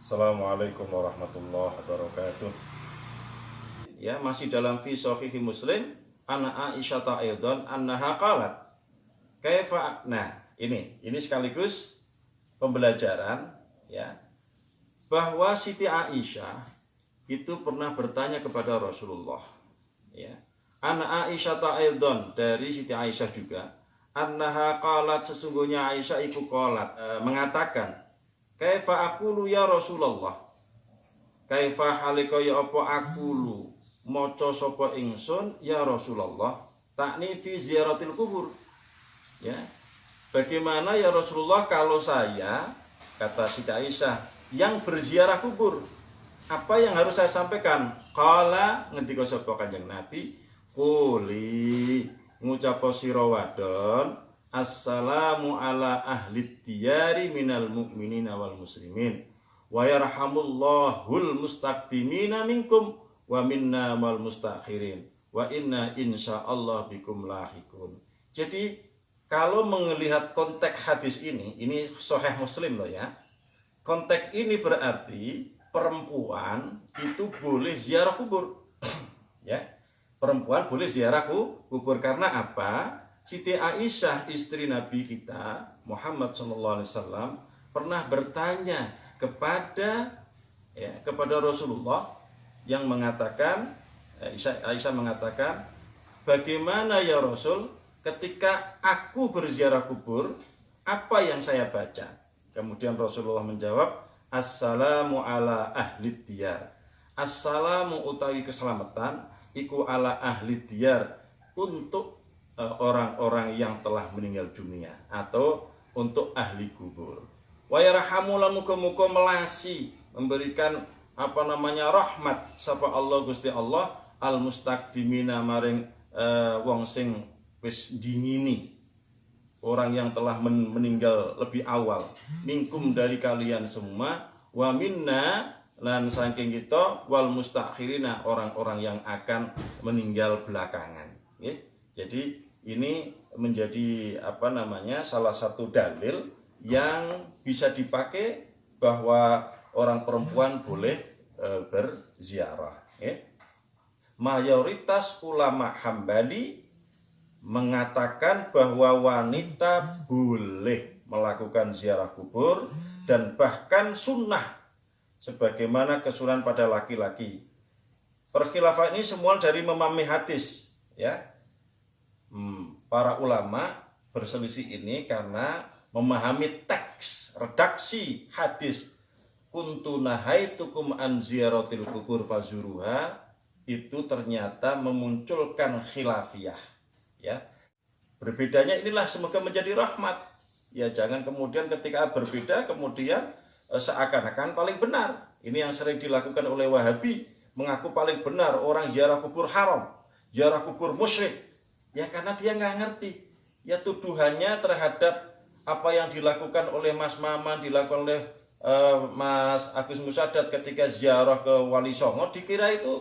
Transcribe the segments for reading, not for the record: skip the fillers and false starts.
Assalamualaikum warahmatullahi wabarakatuh. Ya, masih dalam fi sahih Muslim, anna Aisyah ta'idhan annaha qalat. Kaifa. Nah, ini sekaligus pembelajaran ya, bahwa Siti Aisyah itu pernah bertanya kepada Rasulullah ya. Anna Aisyah ta'idhan, dari Siti Aisyah juga, annaha qalat, sesungguhnya Aisyah iku qalat, mengatakan, kaifa aqulu ya Rasulullah, kaifa halika ya apa aqulu maca sapa ingsun ya Rasulullah, takni fi ziaratil kubur ya, bagaimana ya Rasulullah kalau saya, kata Siti Aisyah, yang berziarah kubur, apa yang harus saya sampaikan? Qala, ngendika sapa Kanjeng Nabi, quli, ngucap sira wadon, assalamu ala ahli diyari minal mu'minina wal muslimin wa yarhamullahul mustaqdimina minkum wa minna wal mustakhirin wa inna insyaallah bikum lahikun. Jadi kalau melihat konteks hadis ini Sahih Muslim loh ya. Konteks ini berarti perempuan itu boleh ziarah kubur. Ya. Perempuan boleh ziarah kubur karena apa? Siti Aisyah, istri Nabi kita Muhammad SAW, pernah bertanya kepada Rasulullah yang mengatakan, Aisyah mengatakan, bagaimana ya Rasul ketika aku berziarah kubur, apa yang saya baca? Kemudian Rasulullah menjawab, assalamu ala ahli diyar. Assalamu utawi keselamatan iku ala ahli diyar, untuk orang-orang yang telah meninggal dunia atau untuk ahli kubur. Wa yarhamu lan muga-muga melasi, memberikan rahmat sapa Allah Gusti Allah al mustaqdimina maring wong sing wis dingini, orang yang telah meninggal lebih awal, minkum dari kalian semua, wa minna lan saking kita, wal mustakhirina orang-orang yang akan meninggal belakangan. Jadi ini menjadi salah satu dalil yang bisa dipakai bahwa orang perempuan boleh berziarah. Mayoritas ulama Hambali mengatakan bahwa wanita boleh melakukan ziarah kubur dan bahkan sunnah sebagaimana kesunahan pada laki-laki. Perkhilafan ini semua dari memahami hadis ya. Para ulama berselisih ini karena memahami teks redaksi hadis kuntu nahaitukum an ziyaratil kubur fazuruha, itu ternyata memunculkan khilafiyah ya. Berbedanya inilah semoga menjadi rahmat ya, jangan kemudian ketika berbeda kemudian seakan-akan paling benar. Ini yang sering dilakukan oleh Wahabi, mengaku paling benar orang ziarah kubur haram, ziarah kubur musyrik. Ya karena dia nggak ngerti ya tuduhannya terhadap apa yang dilakukan oleh Mas Maman, dilakukan oleh Mas Agus Musadat ketika ziarah ke Wali Songo, dikira itu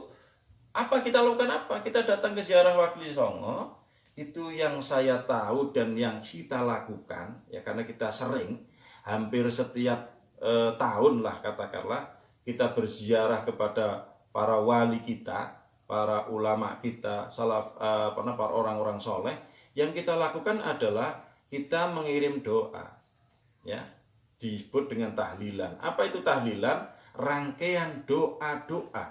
apa kita lakukan, apa kita datang ke ziarah Wali Songo. Itu yang saya tahu dan yang kita lakukan ya, karena kita sering hampir setiap tahun lah katakanlah kita berziarah kepada para wali kita, para ulama kita, para orang-orang soleh. Yang kita lakukan adalah kita mengirim doa ya, disebut dengan tahlilan. Apa itu tahlilan? Rangkaian doa-doa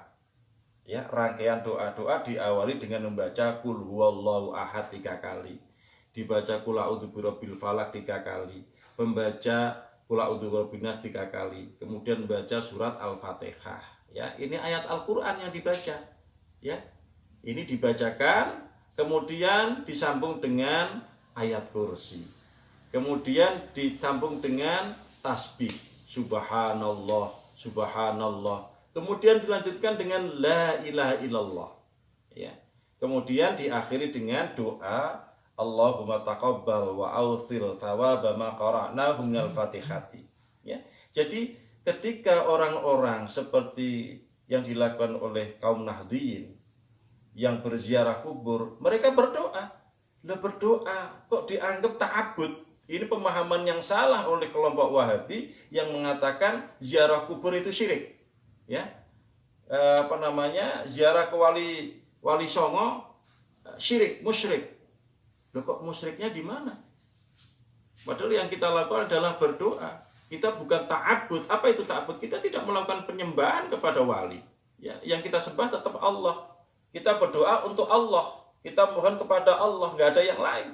ya, rangkaian doa-doa diawali dengan membaca kul huwallahu ahad 3 kali, dibaca kul a'udzu birabbil falaq 3 kali, membaca kul a'udzu birabbin nas 3 kali, kemudian membaca surat Al-Fatihah ya. Ini ayat Al-Qur'an yang dibaca ya, ini dibacakan, kemudian disambung dengan ayat kursi, kemudian disambung dengan tasbih subhanallah subhanallah, kemudian dilanjutkan dengan la ilaha illallah ya, kemudian diakhiri dengan doa Allahumma taqabbal wa authil thawaba ma qara'nahu minal fatihati ya. Jadi ketika orang-orang seperti yang dilakukan oleh kaum Nahdliyin yang berziarah kubur, mereka berdoa. Lah berdoa kok dianggap ta'abud? Ini pemahaman yang salah oleh kelompok Wahabi yang mengatakan ziarah kubur itu syirik. Ya, ziarah ke wali songo syirik, musyrik. Loh, kok musyriknya di mana? Padahal yang kita lakukan adalah berdoa. Kita bukan ta'abbud. Apa itu ta'abbud? Kita tidak melakukan penyembahan kepada wali. Ya, yang kita sembah tetap Allah. Kita berdoa untuk Allah. Kita mohon kepada Allah, nggak ada yang lain.